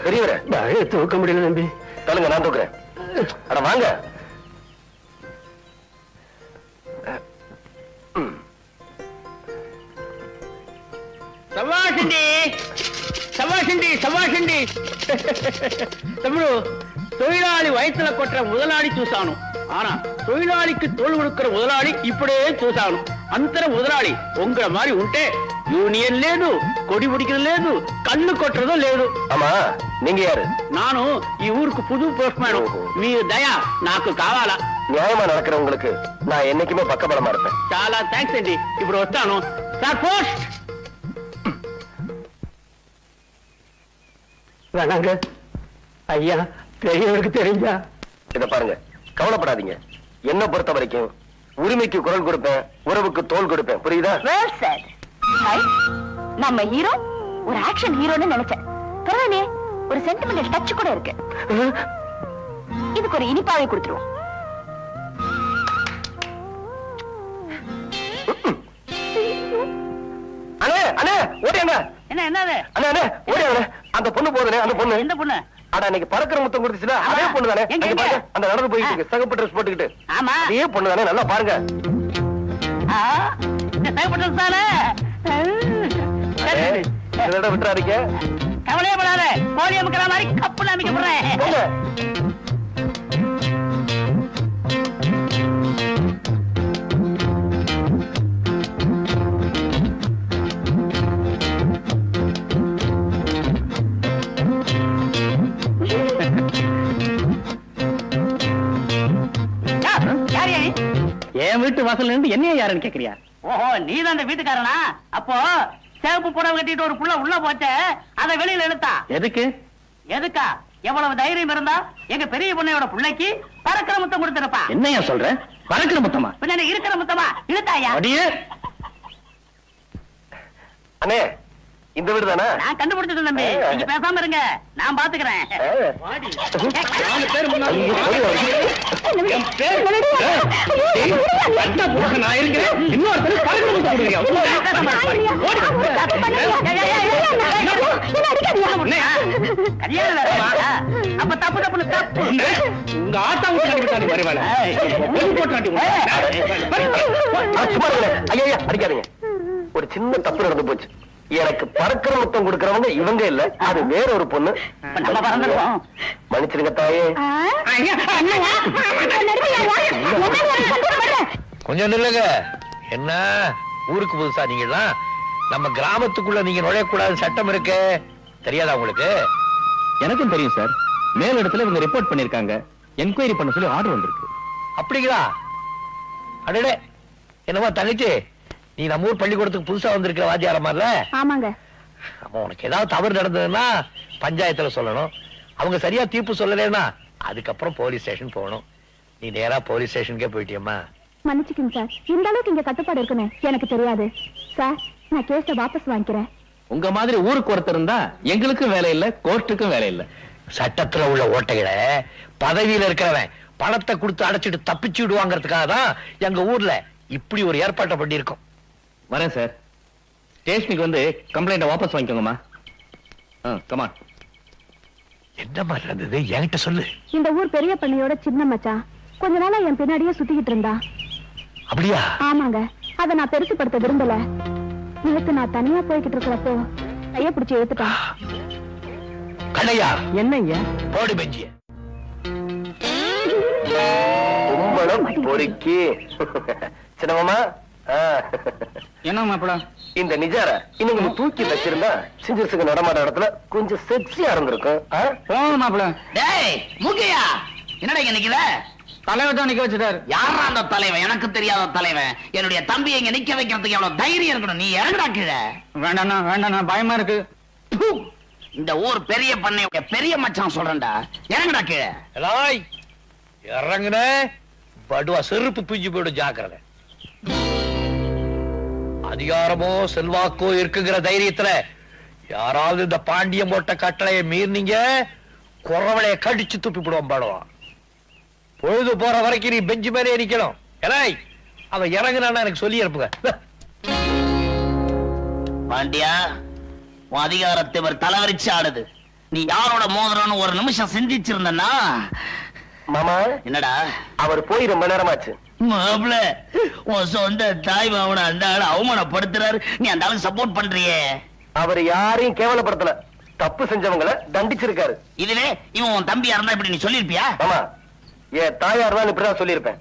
பெரியவரே தூக்க முடியல நம்பி. சொல்லுங்க, நான் தூக்குறேன். அட வாங்க. சவாஷண்டி சவாஷண்டி சவாஷண்டி தம்முడు தொழிலாளி வயிற்றுல கொட்டுற முதலாளி చూసాను. ஆனா தொழிலாளிக்கு தோள் கொடுக்கிற முதலாளி இப்படியே చూసాను. అంతర முதலாளி உங்கள மாதிரி ఉంటే యూనియన్ లేదు, కొడి పిడికిన లేదు, కళ్ళు కొట్టறదో లేదు. ஆமா, நீங்க யாரு? நானு ఈ ఊருக்கு புது போஸ்ட்மேன். మీ దయ నాకు కావాలా? நியாயமா நடக்கிறவங்களுக்கு நான் என்னைக்குமே பக்கபலமா இருப்பேன். చాలా థాంక్స్ అండి. ఇప్పుడు వస్తాను సార్. పోస్ట్ வேணாங்க ஐயா, பெரியவருக்கு தெரிஞ்சா. இத பாருங்க, கவலைப்படாதீங்க. என்ன பொறுத்த வரைக்கும் உரிமைக்கு குரல் கொடுப்பேன், உறவுக்கு தோள் கொடுப்பேன். புரியுதா? நம்ம ஹீரோ ஒரு ஆக்ஷன் ஹீரோன்னு நினைச்சேன். பரவாயில்லையே, ஒரு சென்டிமெண்டல் டச் கூட இருக்கு. இதுக்கு ஒரு இனிப்பாவை கொடுத்துருவோம். அண்ணே அண்ணே ஓடியாங்க. என்ன என்னது? அண்ணே அண்ணே ஓடியாங்க. அந்த பொண்ணு போதுனே, அந்த பொண்ணு. எந்த பொண்ணு? அட அன்னைக்கு பறக்கிற முத்தம் கொடுத்துச்சுல, அதே பொண்ணு தானே. அந்த நடந்து போயிட்டு இருக்கு, சகப்பு ட்ரெஸ் போட்டுக்கிட்டு. ஆமா, அதே பொண்ணு தானே. நல்லா பாருங்க. விட்டுறாதீங்க. கவலையே படாத, கோழி அமைக்கிற மாதிரி கப்புன்னு அமைக்கப்படுறேன். என் வீட்டு வாசல்ல இருந்து என்ன யாருன்னு கேக்குறியா? ஓஹோ, நீதான் அந்த வீட்டுக்காரனா? அப்போ சேவப்பு புடவை கட்டிட்டு ஒரு புள்ள உள்ள போச்ச, அதை வெளியில இழுத்தா எதுக்கு? எதுக்கா? எவ்வளவு தைரியம் இருந்தா எங்க பெரிய பொண்ணையோட பிள்ளைக்கு பறக்கிற முத்தம் கொடுத்திருப்பா. என்னையா சொல்ற? பறக்கிற முத்தமா? பின்ன இருக்கிற முத்தமா? இழுத்தாயா? அண்ணே, இந்த வீடு தானே? நான் கண்டுபிடிச்சது தம்பி, நீங்க பேசாம இருங்க, நான் பாத்துக்கிறேன். அப்ப தப்பு தப்பு தப்பு. உங்க ஆத்தா அடிக்காதீங்க. ஒரு சின்ன தப்பு நடந்து போச்சு. எனக்கு பறக்கிற முத்தம் கொடுக்கறவங்க இவங்க இல்ல, அது வேற ஒரு பொண்ணு. மன்னிச்சிருங்க தாயே. கொஞ்சம் நில்லுங்க. என்ன ஊருக்கு புதுசா நீங்கலாம்? நம்ம கிராமத்துக்குள்ள நீங்க நுழையக்கூடாது சட்டம் இருக்கு, தெரியாதா உங்களுக்கு? எனக்கும் தெரியும் சார். மேல் இடத்துல இவங்க ரிப்போர்ட் பண்ணிருக்காங்க, என்கொயரி பண்ண சொல்லி ஆர்டர் வந்திருக்கு. அப்படிங்களா? அடடே, என்னமா தங்கச்சி, நீ நம்ம ஊர் பள்ளிக்கூடத்துக்கு புதுசா வந்திருக்கிற வாத்தியாரமார்ல? ஆமாங்க. ஆமா, உனக்கு ஏதாவது தவறு நடந்ததுன்னா பஞ்சாயத்துல சொல்லணும். அவங்க சரியா தீர்ப்பு சொல்லலைன்னா அதுக்கப்புறம் போலீஸ் ஸ்டேஷன் போகணும். நீ நேரா போலீஸ் ஸ்டேஷனுக்கே போயிட்டியம்மா. மன்னிச்சுக்கங்க சார், இந்த அளவுக்கு இங்க கட்டுப்பாடு இருக்குன்னு எனக்கு தெரியாது சார். நான் கேஸ வாபஸ் வாங்கிக்கிறேன். உங்க மாதிரி ஊருக்கு ஒருத்தர் இருந்தா எங்களுக்கும் வேலை இல்ல, கோர்ட்டுக்கும் வேலை இல்ல. சட்டத்துல உள்ள ஓட்டைகளை பதவியில இருக்கிறவன் பணத்தை கொடுத்து அடைச்சிட்டு தப்பிச்சு விடுவாங்கிறதுக்காக தான் எங்க ஊர்ல இப்படி ஒரு ஏற்பாட்டை பண்ணியிருக்கோம். வரேன் சார். ஸ்டேஷனுக்கு வந்து கம்ப்ளைண்ட வாபஸ் வாங்கிக்கோங்கம்மா. கமான். என்ன மாதிரி இருந்தது என்கிட்ட சொல்லு. இந்த ஊர் பெரிய பண்ணையோட சின்ன மச்சான் கொஞ்ச நாளா என் பின்னாடியே சுத்திக்கிட்டு இருந்தா. அப்படியா? ஆமாங்க. அத நான் பெருசுப்படுத்த விரும்பல. நேத்து நான் தனியா போய்கிட்டு இருக்கிறப்போ கைய பிடிச்சு ஏத்துட்டான். கண்ணையா? என்னங்க? போடு பெஞ்சிய. கும்பலம் பொறுக்கி. சின்னமாமா, என்ன மாப்பிள? இந்த நிஜார இன்னும் தூக்கி வச்சிருந்தா சிஞ்சிருசுக்கு நடமாட இடத்துல கொஞ்சம் செக்ஸியா இருந்திருக்கும். மாப்பிள, டேய் மூக்கையா, என்னடா இங்க நிக்கல? தலைவர் தான் நிக்க வச்சுட்டாரு. யாரா அந்த தலைவன்? எனக்கு தெரியாத தலைவன். என்னுடைய தம்பியை இங்க நிக்க வைக்கிறதுக்கு எவ்வளவு தைரியம் இருக்கணும். நீ இறங்குடா கீழே. வேண்டாண்ணா வேண்டாண்ணா, பயமா இருக்கு. இந்த ஊர் பெரிய பண்ணைய பெரிய மச்சான் சொல்றேன்டா, இறங்குடா கீழே. இறங்குன படுவா செருப்பு பிஞ்சு போயிடும், ஜாக்கிரதை. அதிகாரமோ செல்வாக்கோ இருக்குங்கிற தைரியத்துல யாராவது இந்த பாண்டியம் போட்ட கட்டளையை மீறினீங்க, குறவளைய கடிச்சு துப்பி விடுவோம். பாடுவான். பொழுது போற வரைக்கும் நீ பெஞ்சு மேலே நிக்கணும். அவன் இறங்குனா எனக்கு சொல்லி அனுப்புங்க. பாண்டியா, உன் அதிகாரத்தை இவர் தலைவரிச்சு ஆடுது. நீ யாரோட மோதிரம்னு ஒரு நிமிஷம் சிந்திச்சிருந்தனா. மாமா என்னடா? அவர் போய் ரொம்ப நேரமாச்சு. மாப்ள, உன் சொந்த தாய் மாமனை அந்த ஆளு அவமானப்படுத்துறாரு, நீ அந்த ஆளுக்கு சப்போர்ட் பண்றியே. அவர் யாரையும் கேவலப்படுத்தல, தப்பு செஞ்சவங்களை தண்டிச்சிருக்காரு. இதுவே இவன் உன் தம்பியா இருந்தா இப்படி நீ சொல்லிருப்பியா? ஆமா, என் தாயார் தான் இப்படிதான் சொல்லியிருப்பேன்.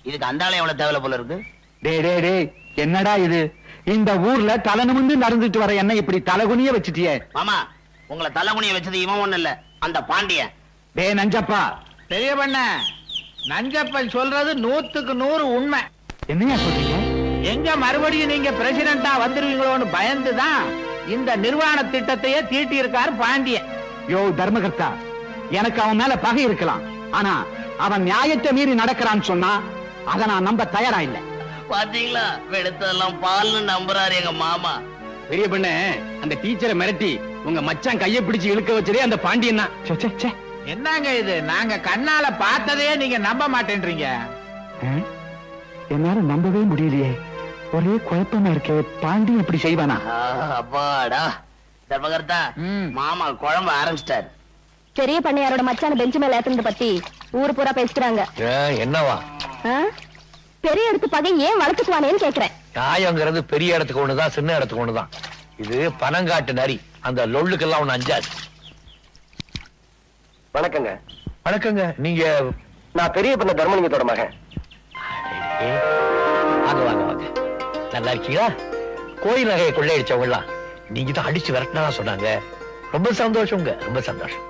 இதுக்கு அந்த ஆளு எவ்வளவு தேவை போல இருக்கு. டே என்னடா இது? இந்த ஊர்ல தலை நிமிர்ந்து நடந்துட்டு வர என்ன இப்படி தலைகுனிய வச்சுட்டியே? மாமா, உங்களை தலைகுனிய வச்சது இவன் ஒண்ணு இல்ல, அந்த பாண்டியன். டே நஞ்சப்பா, பெரிய பண்ண, நஞ்சப்பன் சொல்றது 100க்கு 100 உண்மை. என்னையா சொல்றீங்க? எங்க மறுபடியும் நீங்க பிரசிடண்டா வந்துருவீங்களோன்னு பயந்துதான் இந்த நிர்வாண திட்டத்தையே தீட்டி இருக்காரு பாண்டியன். யோ தர்மகர்த்தா, எனக்கு அவன் மேல பகை இருக்கலாம், ஆனா அவன் நியாயத்தை மீறி நடக்கிறான்னு சொன்னா அதை நான் நம்ப தயாரா இல்ல. பாத்தீங்களா, வெளுத்தெல்லாம் பால்னு நம்புறாரு எங்க மாமா. பெரிய பண்ண, அந்த டீச்சரை மிரட்டி உங்க மச்சான் கையை பிடிச்சு இழுக்க வச்சதே அந்த பாண்டியன் தான். என்னங்க இது? நாங்க கண்ணால பார்த்ததே நீங்க நம்ப மாட்டேன்றீங்க. என்னால நம்பவே முடியலையே, ஒரே குழப்பமா இருக்கே. பாண்டியன் இப்படி செய்வானா? அப்பாடா தர்மகர்த்தா, மாமா குழம்பு ஆரம்பிச்சிட்டாரு. பெரிய பண்ணையாரோட மச்சான பெஞ்சு மேல ஏத்துனத பத்தி ஊர் பூரா பேசுறாங்க. என்னவா? பெரிய இடத்து பகை ஏன் வளர்த்துக்குவானேன்னு கேக்குறேன். நியாயங்கிறது பெரிய இடத்துக்கு ஒண்ணுதான், சின்ன இடத்துக்கு ஒண்ணுதான். இது பனங்காட்டு நரி, அந்த லொள்ளுக்கெல்லாம் ஒண்ணு அஞ்சாது. வணக்கங்க. வணக்கங்க. நீங்க? நான் பெரிய பண்ண தர்மலிங்கத்தோட மகன். வாங்க வாங்க வாங்க. நல்லா இருக்கீங்களா? கோயில் நகையை கொள்ளையடிச்சவங்கலாம் நீங்க தான் அடிச்சு விரட்டினா சொன்னாங்க. ரொம்ப சந்தோஷங்க, ரொம்ப சந்தோஷம்.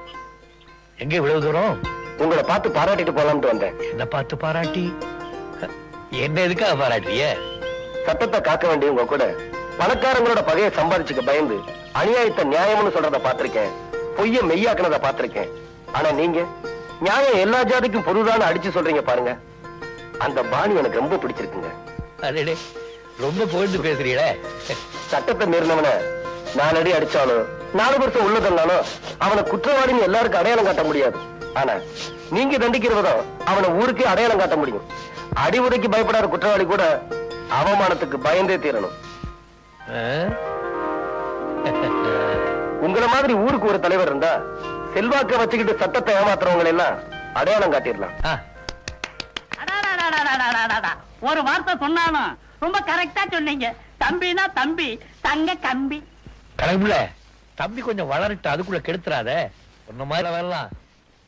எங்க இவ்வளவு தூரம்? உங்களை பார்த்து பாராட்டிட்டு போலாம்னு வந்தேன். என்ன பார்த்து பாராட்டி? என்ன எதுக்காக பாராட்டிய? சட்டத்தை காக்க வேண்டியவங்க கூட பணக்காரங்களோட பகையை சம்பாதிச்சுக்க பயந்து அநியாயத்தை நியாயம்னு சொல்றத பாத்திருக்கேன், பொய்ய மெய்யாக்குனத பாத்திருக்கேன். ஆனா நீங்க நியாயம் எல்லா ஜாதிக்கும் பொதுதான அடிச்சு சொல்றீங்க பாருங்க, அந்த பாணி எனக்கு ரொம்ப பிடிச்சிருக்குங்க. அடே, ரொம்ப புகழ்ந்து பேசுறீங்களே. சட்டத்தை மீறினவனை 4 அடி அடிச்சாலும் 4 வருஷம் உள்ள தந்தாலும் அவனை குற்றவாளின்னு எல்லாருக்கும் அடையாளம் காட்ட முடியாது. ஆனா நீங்க தண்டிக்கிறவதான் அவனை ஊருக்கே அடையாளம் காட்ட முடியும். அடி உதைக்கு பயப்படாத குற்றவாளி கூட அவமானத்துக்கு பயந்தே தீரணும். உங்களை மாதிரி ஊருக்கு ஒரு தலைவர் இருந்தா செல்வாக்க வச்சுக்கிட்டு சட்டத்தை ஏமாத்துறவங்களை எல்லாம் அடையாளம் காட்டிடலாம். ஒரு வார்த்தை சொன்னாலும் ரொம்ப கரெக்டா சொன்னீங்க. தம்பினா தம்பி, தங்க கம்பி. கணக்குல தம்பி கொஞ்சம் வளரட்டு, அதுக்குள்ள கெடுத்துறாத. சொன்ன மாதிரி வரலாம்.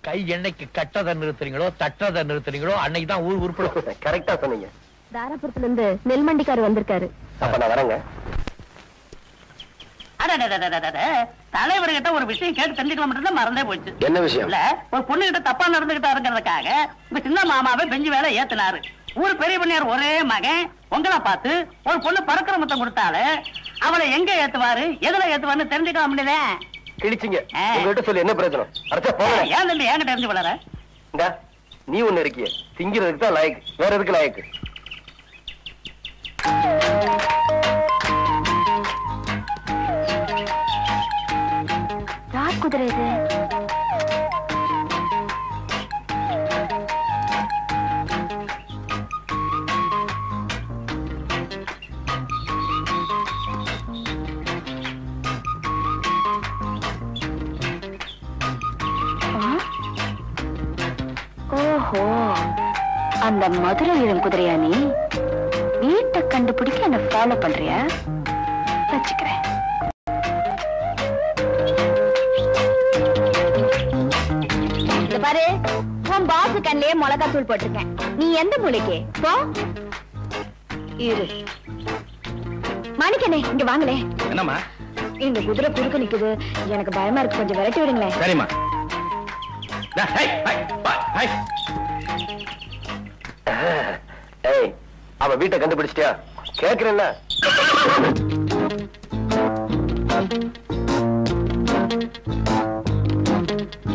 கை எண்ணெய்க்கு கட்டதை நிறுத்துறீங்களோ தட்டதை நிறுத்துறீங்களோ அன்னைக்கு தான் ஊர் உருப்படும். கரெக்டா சொன்னீங்க. தாராபுரத்துல இருந்து நெல்மண்டிக்காரு வந்திருக்காரு. அப்ப நான் வரேங்க. தலைவர்கிட்ட ஒரு விஷயம் கேட்டு தெரிஞ்சுக்கலாம் மறந்தே போச்சு. என்ன விஷயம்? இல்ல, ஒரு பொண்ணு கிட்ட தப்பா நடந்துகிட்டாருங்கிறதுக்காக உங்க சின்ன மாமாவை பெஞ்சு வேலை ஏத்தினாரு. ஊர் பெரிய பண்ணியார் ஒரே மகன் உங்களை பார்த்து ஒரு பொண்ணு பறக்கிற முத்தம் கொடுத்தாரு. அவளை எங்க ஏத்துவாரு, எதுல ஏத்துவாருன்னு தெரிஞ்சுக்கலாம் முடியல. கிழிச்சிங்க. உங்ககிட்ட சொல்லி என்ன பிரயோஜனம்? அரைச்சா போங்க. ஏன் தம்பி என்கிட்ட தெரிஞ்சு வளர? இந்தா, நீ ஒண்ணு இருக்கிய, திங்கிறதுக்கு தான் லாயக்கு, வேற எதுக்கு லாயக்கு? யார் குதிரை இது? ஓஹோ, அந்த மதுரை இளம் குதிரையா? நீ வீட்டை கண்டுபிடிக்க என்ன ஃபாலோ பண்றியா? வச்சுக்கிறேன். பாரு, உன் பாசு கண்ணிலே மிளகா தூள் போட்டிருக்கேன். நீ எந்த மூளைக்கு போ. இரு மாணிக்கனே, இங்க வாங்களே. என்னம்மா? இந்த குதிரை குறுக்க நிக்குது, எனக்கு பயமா இருக்கு, கொஞ்சம் விரட்டி விடுங்களேன். சரிம்மா. அவ வீட்டை கண்டுபிடிச்சிட்டியா? கேக்குறேன்ல.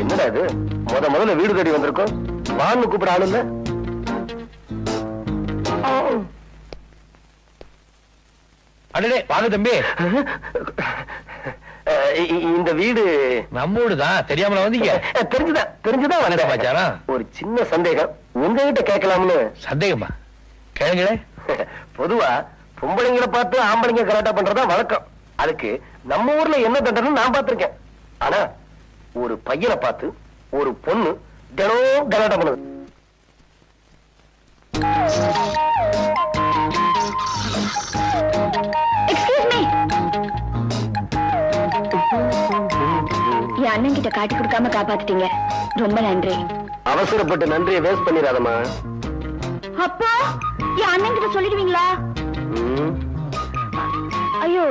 என்னடா இது, முதல்ல வீடு தேடி வந்திருக்கோம், வான்னு கூப்பிட ஆளு இல்ல. அடே வாங்க தம்பி. இந்த வீடு நம்மோடுதான். தெரியாமல வந்தீங்க? தெரிஞ்சுதான் வந்தேன் மச்சான். ஒரு சின்ன சந்தேகம் உங்ககிட்ட கேட்கலாம்னு. சந்தேகமா? கேளுங்களே. பொதுவா பொம்பளைங்களை பார்த்து ஆம்பளைங்க கலாட்டா பண்றதா வழக்கம். அதுக்கு நம்ம ஊர்ல என்ன தண்டனை நான் பார்த்திருக்கேன். ஆனா ஒரு பையனை பார்த்து ஒரு பொண்ணு தினம் கலாட்டம் பண்ணுது. Excuse me. என் அண்ணன் கிட்ட காட்டி கொடுக்காம காப்பாத்திட்டீங்க, ரொம்ப நன்றி. அவசரப்பட்டு நன்றியை வேஸ்ட் பண்ணிடாதம்மா. அப்பா என் அண்ணன் கிட்ட சொல்லிடுவீங்களா? ஐயோ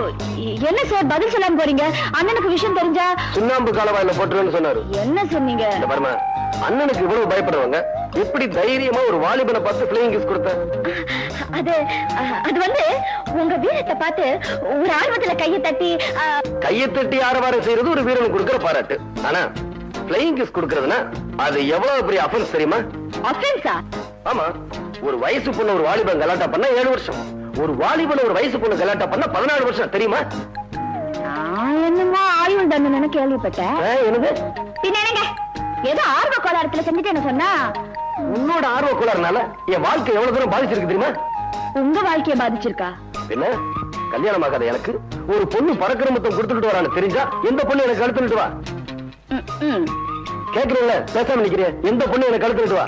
என்ன சார் பதில் சொல்லாம போறீங்க? அண்ணனுக்கு விஷயம் தெரிஞ்சா சுண்ணாம்பு காலவாயில போட்டுருன்னு சொன்னாரு. என்ன சொன்னீங்க? இந்த பாருமா, அண்ணனுக்கு இவ்வளவு பயப்படுறவங்க எப்படி தைரியமா ஒரு வாலிபனை பார்த்து பிளேயிங் கிஸ் கொடுத்த? அது வந்து உங்க வீரத்தை பார்த்து ஒரு ஆர்வத்துல கையை தட்டி ஆரவாரம் செய்யறது ஒரு வீரனுக்கு கொடுக்கிற பாராட்டு. ஆனா பிளேயிங் கிஸ் கொடுக்கறதுன்னா அது எவ்வளவு பெரிய அஃபென்ஸ் தெரியுமா? அஃபென்ஸா? ஆமா, ஒரு வயசு பொண்ணு ஒரு வாலிபன் கலாட்டா பண்ணா 7 வருஷம், ஒரு வாலிபன் ஒரு வயசு பொண்ணு கலாட்டா பண்ணா 14 வருஷம் தெரியுமா? என்னமோ ஆயுள் தண்டனை கேள்விப்பட்டேன். என்னது? என்னங்க ஏதோ ஆர்வ கோளாறுல செஞ்சுட்டு என்ன சொன்னா? உன்னோட ஆர்வ கோளாறுனால என் வாழ்க்கை எவ்வளவு தூரம் பாதிச்சிருக்கு தெரியுமா? உங்க வாழ்க்கைய பாதிச்சிருக்கா? என்ன கல்யாணம் ஆகாத எனக்கு ஒரு பொண்ணு பறக்கிற மொத்தம் கொடுத்துட்டு வரான்னு தெரிஞ்சா எந்த பொண்ணு எனக்கு கழுத்துட்டு வா? கேக்குறீங்களா? பேசாம நிக்கிறேன். எந்த பொண்ணு எனக்கு கழுத்துட்டு வா?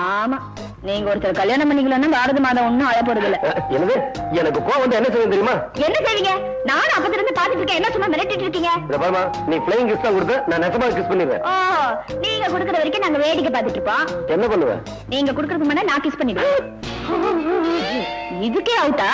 ஆமா, நீங்க ஒருத்தர் கல்யாணம் பண்ணிக்கலன்னா பாரத மாதம் ஒண்ணும் அழ போறது இல்ல. என்னது? எனக்கு கோவம் வந்து என்ன செய்யும் தெரியுமா? என்ன செய்வீங்க? நானும் அப்பத்துல இருந்து பாத்துட்டு இருக்கேன். என்ன சும்மா மிரட்டிட்டு இருக்கீங்க? இத பாருமா, நீ பிளேயிங் கிஸ் தான் கொடுத்த, நான் நெசமா கிஸ் பண்ணிடுவேன். ஓ, நீங்க குடுக்குற வரைக்கும் நாங்க வேடிக்கை பாத்துட்டு இருப்போம். என்ன பண்ணுவேன்? நீங்க குடுக்கறதுக்கு முன்னாடி நான் கிஸ் பண்ணிடுவேன். இதுக்கே அவுட்டா?